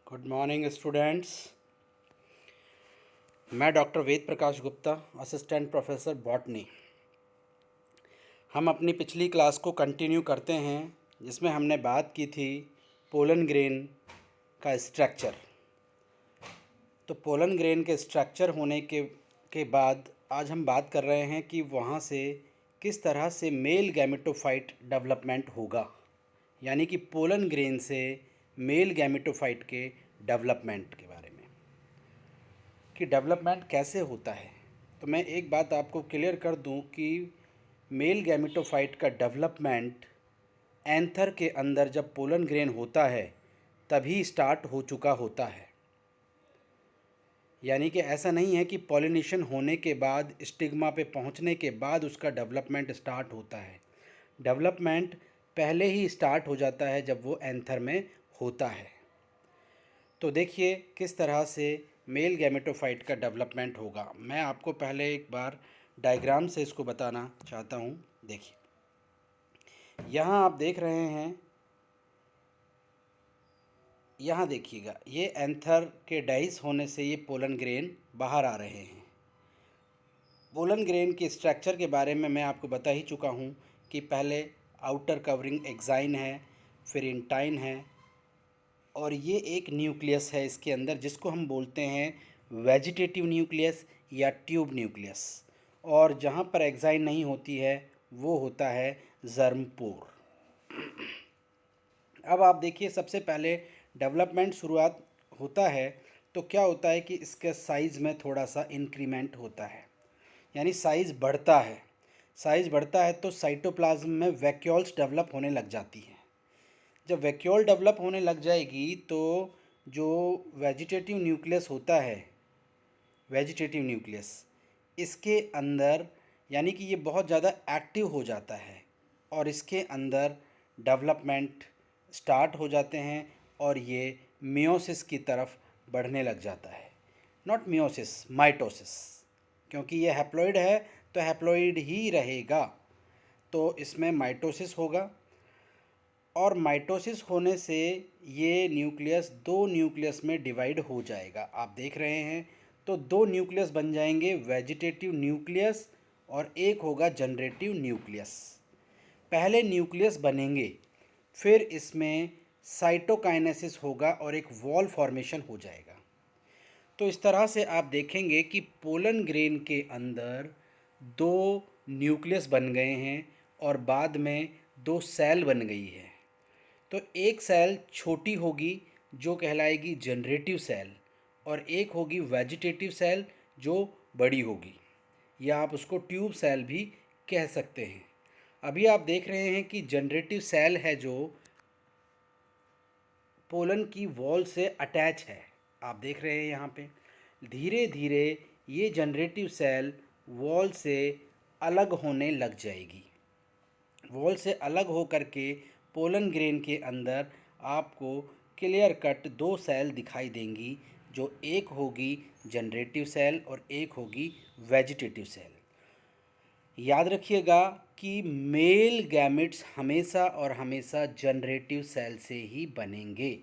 Good morning students. मैं doctor Ved Prakash Gupta, assistant professor botany. हम अपनी पिछली क्लास को कंटिन्यू करते हैं जिसमें हमने बात की थी पोलन ग्रेन का स्ट्रक्चर। तो पोलन ग्रेन के स्ट्रक्चर होने के बाद आज हम बात कर रहे हैं कि वहाँ से किस तरह से मेल गैमेटोफाइट डेवलपमेंट होगा, यानी कि पोलन ग्रेन से मेल गैमेटोफाइट के डेवलपमेंट के बारे में कि डेवलपमेंट कैसे होता है। तो मैं एक बात आपको क्लियर कर दूं कि मेल गैमेटोफाइट का डेवलपमेंट एंथर के अंदर जब पोलन ग्रेन होता है तभी स्टार्ट हो चुका होता है। यानी कि ऐसा नहीं है कि पॉलिनेशन होने के बाद, स्टिग्मा पे पहुंचने के बाद उसका डेवलपमेंट स्टार्ट होता है। डेवलपमेंट पहले ही स्टार्ट हो जाता है जब वो एंथर में होता है। तो देखिए किस तरह से मेल गैमेटोफाइट का डेवलपमेंट होगा। मैं आपको पहले एक बार डायग्राम से इसको बताना चाहता हूँ। देखिए, यहाँ आप देख रहे हैं, यहाँ देखिएगा, ये एंथर के डाइस होने से ये पोलन ग्रेन बाहर आ रहे हैं। पोलन ग्रेन के स्ट्रक्चर के बारे में मैं आपको बता ही चुका हूँ कि पहले आउटर कवरिंग एक्साइन है, फिर इंटाइन है, और ये एक न्यूक्लियस है इसके अंदर जिसको हम बोलते हैं वेजिटेटिव न्यूक्लियस या ट्यूब न्यूक्लियस। और जहाँ पर एक्साइन नहीं होती है वो होता है जर्मपोर। अब आप देखिए, सबसे पहले डेवलपमेंट शुरुआत होता है तो क्या होता है कि इसके साइज़ में थोड़ा सा इंक्रीमेंट होता है, यानी साइज़ बढ़ता है। साइज़ बढ़ता है तो साइटोप्लाज्म में वैक्यूल्स डेवलप होने लग जाती हैं। जब वैक्यूल डेवलप होने लग जाएगी तो जो वेजिटेटिव न्यूक्लियस होता है, वेजिटेटिव न्यूक्लियस, इसके अंदर यानी कि ये बहुत ज़्यादा एक्टिव हो जाता है और इसके अंदर डेवलपमेंट स्टार्ट हो जाते हैं और ये मियोसिस की तरफ बढ़ने लग जाता है। नॉट मियोसिस, माइटोसिस, क्योंकि ये हैप्लॉइड है तो हैप्लॉइड ही रहेगा। तो इसमें माइटोसिस होगा और माइटोसिस होने से ये न्यूक्लियस दो न्यूक्लियस में डिवाइड हो जाएगा। आप देख रहे हैं, तो दो न्यूक्लियस बन जाएंगे, वेजिटेटिव न्यूक्लियस और एक होगा जनरेटिव न्यूक्लियस। पहले न्यूक्लियस बनेंगे, फिर इसमें साइटोकाइनेसिस होगा और एक वॉल फॉर्मेशन हो जाएगा। तो इस तरह से आप देखेंगे कि पोलन ग्रेन के अंदर दो न्यूक्लियस बन गए हैं और बाद में दो सेल बन गई है। तो एक सेल छोटी होगी जो कहलाएगी जनरेटिव सेल और एक होगी वेजिटेटिव सेल जो बड़ी होगी, या आप उसको ट्यूब सेल भी कह सकते हैं। अभी आप देख रहे हैं कि जनरेटिव सेल है जो पोलन की वॉल से अटैच है। आप देख रहे हैं यहाँ पे धीरे धीरे ये जनरेटिव सेल वॉल से अलग होने लग जाएगी। वॉल से अलग हो करके पोलन ग्रेन के अंदर आपको क्लियर कट दो सेल दिखाई देंगी, जो एक होगी जनरेटिव सेल और एक होगी वेजिटेटिव सेल। याद रखिएगा कि मेल गैमेट्स हमेशा और हमेशा जनरेटिव सेल से ही बनेंगे,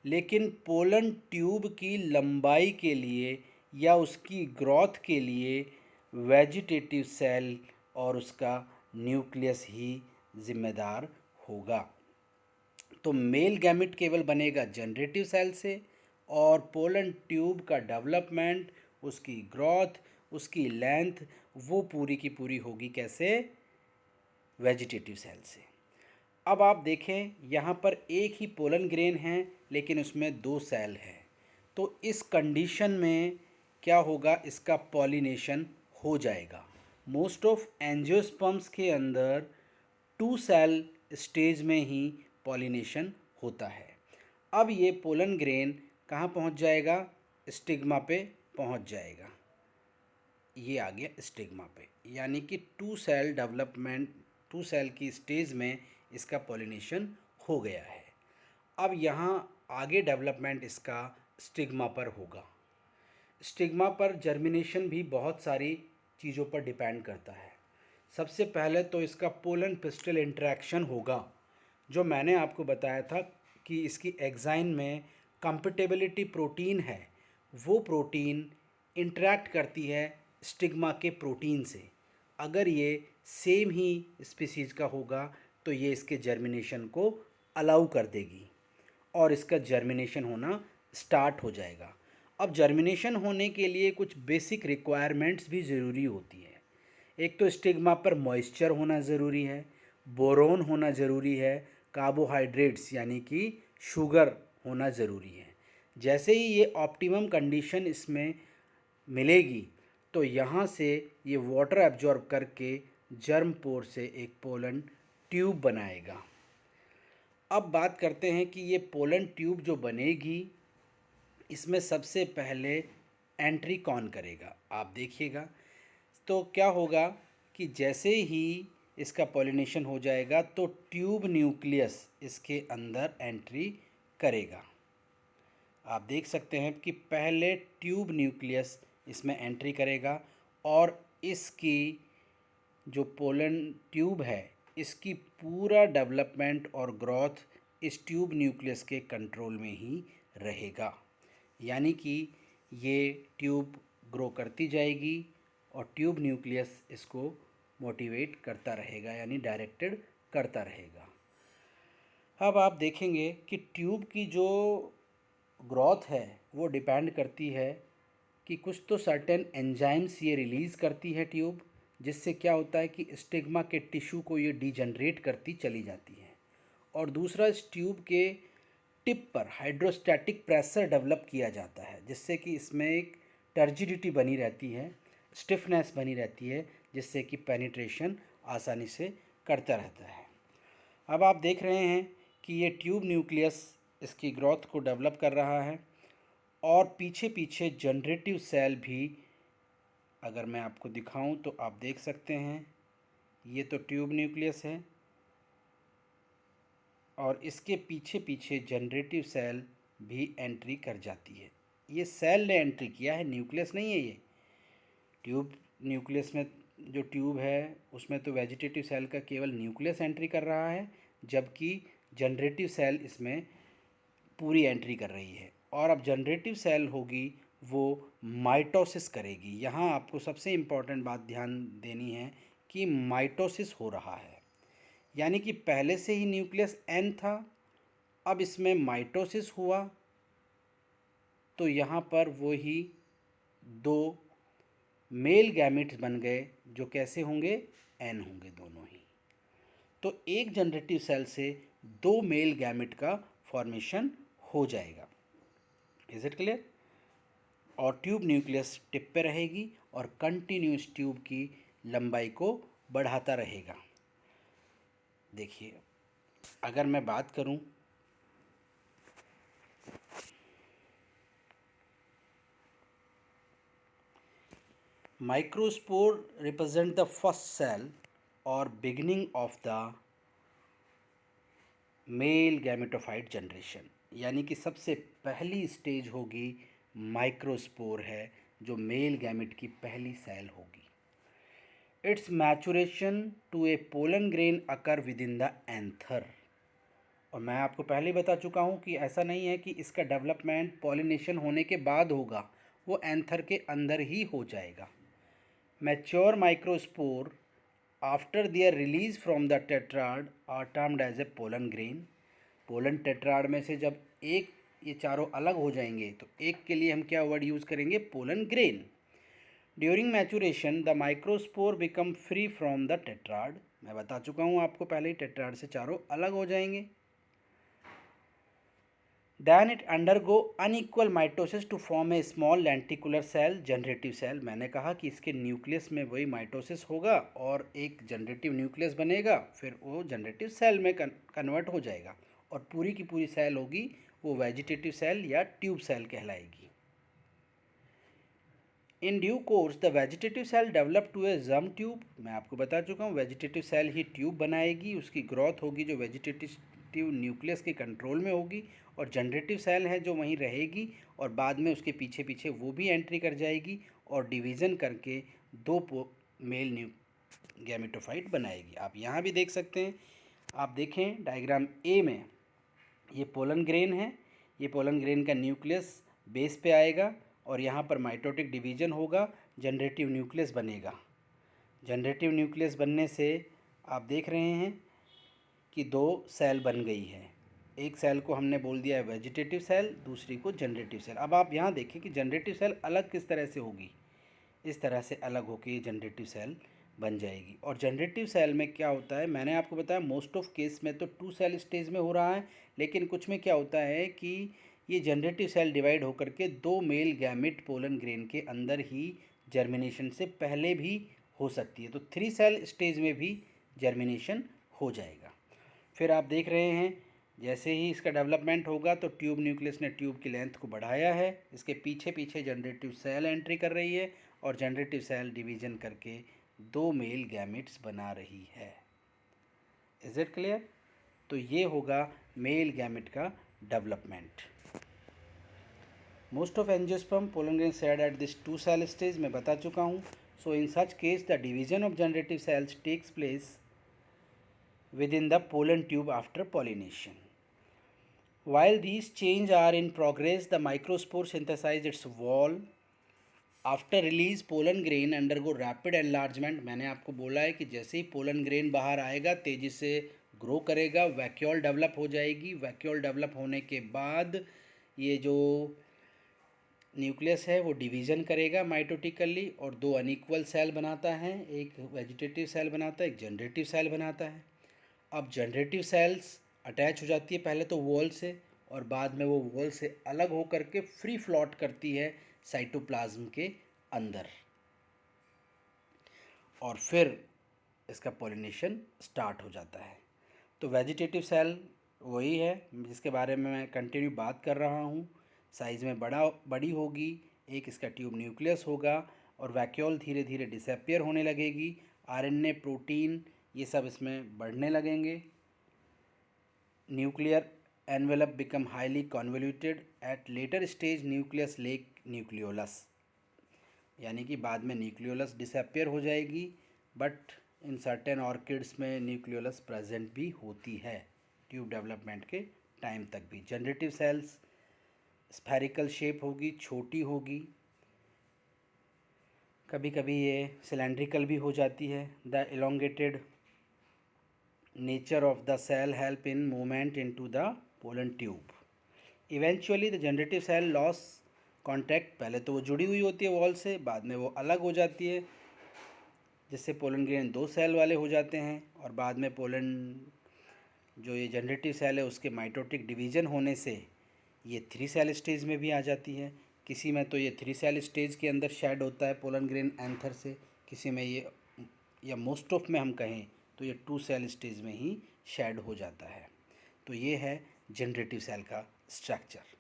लेकिन पोलन ट्यूब की लंबाई के लिए या उसकी ग्रोथ के लिए वेजिटेटिव सेल और उसका न्यूक्लियस ही जिम्मेदार होगा। तो मेल गैमेट केवल बनेगा जनरेटिव सेल से और पोलन ट्यूब का डेवलपमेंट, उसकी ग्रोथ, उसकी लेंथ, वो पूरी की पूरी होगी कैसे? वेजिटेटिव सेल से। अब आप देखें, यहाँ पर एक ही पोलन ग्रेन है लेकिन उसमें दो सेल हैं। तो इस कंडीशन में क्या होगा? इसका पॉलिनेशन हो जाएगा। मोस्ट ऑफ एंजियोस्पर्म्स के अंदर टू सेल स्टेज में ही पॉलिनेशन होता है। अब ये पोलन ग्रेन कहाँ पहुँच जाएगा? स्टिग्मा पे पहुँच जाएगा। ये आ गया स्टिग्मा पे, यानी कि two cell development, two cell की स्टेज में इसका पॉलिनेशन हो गया है। अब यहाँ आगे डेवलपमेंट इसका स्टिग्मा पर होगा। स्टिग्मा पर जर्मिनेशन भी बहुत सारी चीज़ों पर डिपेंड करता है। सबसे पहले तो इसका पोलन पिस्टल इंटरेक्शन होगा, जो मैंने आपको बताया था कि इसकी एक्साइन में कंपैटिबिलिटी प्रोटीन है वो प्रोटीन इंटरैक्ट करती है स्टिग्मा के प्रोटीन से। अगर ये सेम ही स्पीसीज़ का होगा तो ये इसके जर्मिनेशन को अलाउ कर देगी और इसका जर्मिनेशन होना स्टार्ट हो जाएगा। अब जर्मिनेशन होने के लिए कुछ बेसिक रिक्वायरमेंट्स भी ज़रूरी होती है। एक तो स्टिग्मा पर मॉइस्चर होना ज़रूरी है, बोरोन होना ज़रूरी है, कार्बोहाइड्रेट्स यानी कि शुगर होना ज़रूरी है। जैसे ही ये ऑप्टिमम कंडीशन इसमें मिलेगी तो यहाँ से ये वाटर एब्जॉर्ब करके जर्म पोर से एक पोलन ट्यूब बनाएगा। अब बात करते हैं कि ये पोलन ट्यूब जो बनेगी इसमें सबसे पहले एंट्री कौन करेगा। आप देखिएगा तो क्या होगा कि जैसे ही इसका पॉलिनेशन हो जाएगा तो ट्यूब न्यूक्लियस इसके अंदर एंट्री करेगा। आप देख सकते हैं कि पहले ट्यूब न्यूक्लियस इसमें एंट्री करेगा और इसकी जो पोलन ट्यूब है इसकी पूरा डेवलपमेंट और ग्रोथ इस ट्यूब न्यूक्लियस के कंट्रोल में ही रहेगा। यानी कि ये ट्यूब ग्रो करती जाएगी और ट्यूब न्यूक्लियस इसको मोटिवेट करता रहेगा यानी डायरेक्टेड करता रहेगा। अब आप देखेंगे कि ट्यूब की जो ग्रोथ है वो डिपेंड करती है कि कुछ तो सर्टेन एंजाइम्स ये रिलीज़ करती है ट्यूब, जिससे क्या होता है कि स्टिग्मा के टिश्यू को ये डिजनरेट करती चली जाती है। और दूसरा इस ट्यूब के टिप पर हाइड्रोस्टैटिक प्रेशर डेवलप किया जाता है जिससे कि इसमें एक टर्जिडिटी बनी रहती है, स्टिफनेस बनी रहती है, जिससे कि पेनिट्रेशन आसानी से करता रहता है। अब आप देख रहे हैं कि ये ट्यूब न्यूक्लियस इसकी ग्रोथ को डेवलप कर रहा है और पीछे पीछे जनरेटिव सेल भी अगर मैं आपको दिखाऊं तो आप देख सकते हैं ये तो ट्यूब न्यूक्लियस है और इसके पीछे पीछे जनरेटिव सेल भी एंट्री कर जाती है। ये सेल ने एंट्री किया है, न्यूक्लियस नहीं है ये। ट्यूब न्यूक्लियस में जो ट्यूब है उसमें तो वेजिटेटिव सेल का केवल न्यूक्लियस एंट्री कर रहा है, जबकि जनरेटिव सेल इसमें पूरी एंट्री कर रही है। और अब जनरेटिव सेल होगी वो माइटोसिस करेगी। यहाँ आपको सबसे इम्पॉर्टेंट बात ध्यान देनी है कि माइटोसिस हो रहा है, यानी कि पहले से ही न्यूक्लियस एन था, अब इसमें माइटोसिस हुआ तो यहाँ पर वो ही दो मेल गैमेट्स बन गए जो कैसे होंगे, एन होंगे दोनों ही। तो एक जनरेटिव सेल से दो मेल गैमेट का फॉर्मेशन हो जाएगा। Is it clear? और ट्यूब न्यूक्लियस टिप पे रहेगी और कंटिन्यूस ट्यूब की लंबाई को बढ़ाता रहेगा। देखिए अगर मैं बात करूं microspore represent the first cell और beginning of the male gametophyte generation, यानी कि सबसे पहली स्टेज होगी माइक्रोस्पोर है जो मेल गैमेट की पहली सेल होगी। Its maturation to a pollen grain occur within the anther. और मैं आपको पहले ही बता चुका हूँ कि ऐसा नहीं है कि इसका डेवलपमेंट पॉलिनेशन होने के बाद होगा, वो एंथर के अंदर ही हो जाएगा। Mature microspore after their release from the tetrad are termed as a pollen grain. Pollen tetrad में से जब एक ये चारों अलग हो जाएंगे तो एक के लिए हम क्या वर्ड यूज़ करेंगे, pollen grain. During maturation the microspore become free from the tetrad. मैं बता चुका हूँ आपको पहले ही, टेट्राड से चारों अलग हो जाएंगे। Then it undergo unequal mitosis to form a small lenticular cell, generative cell. मैंने कहा कि इसके न्यूक्लियस में वही माइटोसिस होगा और एक जनरेटिव न्यूक्लियस बनेगा, फिर वो जनरेटिव सेल में कन्वर्ट हो जाएगा और पूरी की पूरी सेल होगी वो वेजिटेटिव सेल या ट्यूब सेल कहलाएगी। In due course the vegetative cell develop to a germ tube. मैं आपको बता चुका हूँ वेजिटेटिव सेल ही ट्यूब बनाएगी, उसकी ग्रोथ होगी जो वेजिटेटिव न्यूक्लियस के कंट्रोल में होगी, और जनरेटिव सेल है जो वहीं रहेगी और बाद में उसके पीछे पीछे वो भी एंट्री कर जाएगी और डिवीज़न करके दो मेल न्यू गैमेटोफाइट बनाएगी। आप यहाँ भी देख सकते हैं, आप देखें डायग्राम ए में ये पोलन ग्रेन है, ये पोलन ग्रेन का न्यूक्लियस बेस पे आएगा और यहाँ पर माइटोटिक डिवीजन होगा, जनरेटिव न्यूक्लियस बनेगा। जनरेटिव न्यूक्लियस बनने से आप देख रहे हैं कि दो सेल बन गई है। एक सेल को हमने बोल दिया है वेजिटेटिव सेल, दूसरी को जनरेटिव सेल। अब आप यहाँ देखें कि जनरेटिव सेल अलग किस तरह से होगी, इस तरह से अलग होकर ये जनरेटिव सेल बन जाएगी। और जनरेटिव सेल में क्या होता है, मैंने आपको बताया मोस्ट ऑफ केस में तो 2 सेल स्टेज में हो रहा है, लेकिन कुछ में क्या होता है कि ये जनरेटिव सेल डिवाइड होकर के 2 मेल गैमेट पोलन ग्रेन के अंदर ही जर्मिनेशन से पहले भी हो सकती है। तो 3 सेल स्टेज में भी जर्मिनेशन हो जाएगा। फिर आप देख रहे हैं जैसे ही इसका डेवलपमेंट होगा तो ट्यूब न्यूक्लियस ने ट्यूब की लेंथ को बढ़ाया है, इसके पीछे पीछे जनरेटिव सेल एंट्री कर रही है और जनरेटिव सेल डिवीजन करके 2 मेल गैमेट्स बना रही है। Is it clear? तो ये होगा मेल गैमेट का development. Most of angiosperm pollen grain shed at this 2 cell stage मैं बता चुका हूँ। So in such case the division of generative cells takes place within the pollen tube after pollination. While these changes are in progress, the microspore synthesize its wall. After release, pollen grain undergo rapid enlargement. मैंने आपको बोला है कि जैसे ही pollen grain बाहर आएगा तेज़ी से ग्रो करेगा, वैक्यूल डेवलप हो जाएगी। वैक्यूल डेवलप होने के बाद ये जो न्यूक्लियस है वो डिवीज़न करेगा माइटोटिकली और 2 अनइक्वल सेल बनाता है, एक वेजिटेटिव सेल बनाता है, एक जनरेटिव सेल बनाता है। अब जनरेटिव सेल्स अटैच हो जाती है पहले तो वॉल से और बाद में वो वॉल से अलग होकर के फ्री फ्लॉट करती है साइटोप्लाज्म के अंदर और फिर इसका पॉलिनेशन स्टार्ट हो जाता है। तो वेजिटेटिव सेल वही है जिसके बारे में मैं कंटिन्यू बात कर रहा हूँ। साइज़ में बड़ी होगी, एक इसका ट्यूब न्यूक्लियस होगा और वैक्यूल धीरे धीरे डिसअपियर होने लगेगी। आरएनए, प्रोटीन ये सब इसमें बढ़ने लगेंगे। Nuclear envelope become highly convoluted at later stage nucleus lack nucleolus, यानी कि बाद में न्यूक्लियोलस डिसअपियर हो जाएगी, बट इन सर्टेन ऑर्किड्स में न्यूक्लियोलस प्रेजेंट भी होती है ट्यूब डेवलपमेंट के टाइम तक भी। जनरेटिव सेल्स स्फेरिकल शेप होगी, छोटी होगी, कभी कभी ये सिलेंड्रिकल भी हो जाती है। The elongated nature of the cell help in movement into the pollen tube. Eventually the generative cell loss contact, पहले तो वो जुड़ी हुई होती है वॉल से, बाद में वो अलग हो जाती है जिससे पोलन ग्रेन 2 सेल वाले हो जाते हैं और बाद में पोलन जो ये जनरेटिव सेल है उसके माइटोटिक डिवीज़न होने से ये 3 सेल स्टेज में भी आ जाती है। किसी में तो ये 3 सेल स्टेज के अंदर शेड होता है पोलन ग्रेन एंथर से, किसी में ये या मोस्ट ऑफ में हम कहें तो ये 2 सेल स्टेज में ही शेड हो जाता है। तो ये है जनरेटिव सेल का स्ट्रक्चर।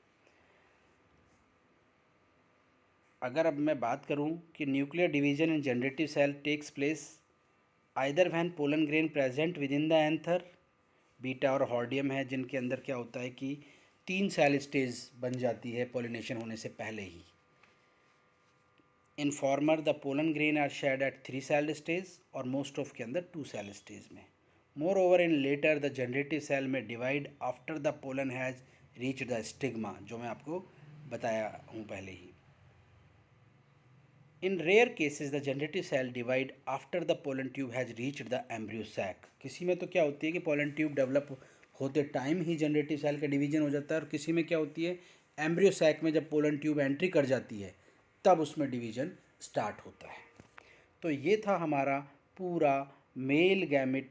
अगर अब मैं बात करूं कि nuclear division in generative sale tax place either when pollen grain present with in the anther, beta और हॉर्डियम है जिनके अंदर क्या होता है कि 3 सेल स्टेज बन जाती है पॉलिनेशन होने से पहले ही। In former the pollen grain are shed at 3 cell stage और मोस्ट ऑफ के अंदर 2 सेल स्टेज में। Moreover in latter the generative cell में divide after the pollen has reach the stigma, जो मैं आपको बताया हूँ पहले ही। In rare cases the generative cell divide after the pollen tube has reach the embryo sac. किसी में तो क्या होती है कि पोलन ट्यूब डेवलप होते टाइम ही जनरेटिव सेल का डिवीजन हो जाता है और किसी में क्या होती है एम्ब्रियो सैक में जब पोलन ट्यूब एंट्री कर जाती है तब उसमें डिवीज़न स्टार्ट होता है। तो ये था हमारा पूरा मेल गैमेट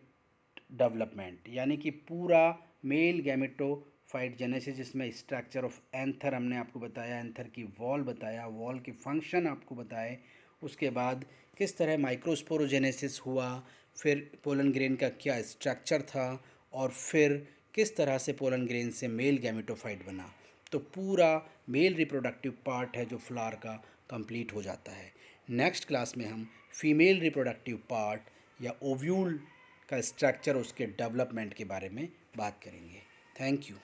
डेवलपमेंट, यानी कि पूरा मेल गैमेटोफाइट जेनेसिस, जिसमें स्ट्रक्चर ऑफ एंथर हमने आपको बताया, एंथर की वॉल बताया, वॉल के फंक्शन आपको बताए, उसके बाद किस तरह माइक्रोस्पोरोजेनेसिस हुआ, फिर पोलन ग्रेन का क्या स्ट्रक्चर था और फिर किस तरह से पोलन ग्रेन से मेल गैमेटोफाइट बना। तो पूरा मेल रिप्रोडक्टिव पार्ट है जो फ्लावर का कंप्लीट हो जाता है। नेक्स्ट क्लास में हम फीमेल रिप्रोडक्टिव पार्ट या ओव्यूल का स्ट्रक्चर, उसके डेवलपमेंट के बारे में बात करेंगे। Thank you.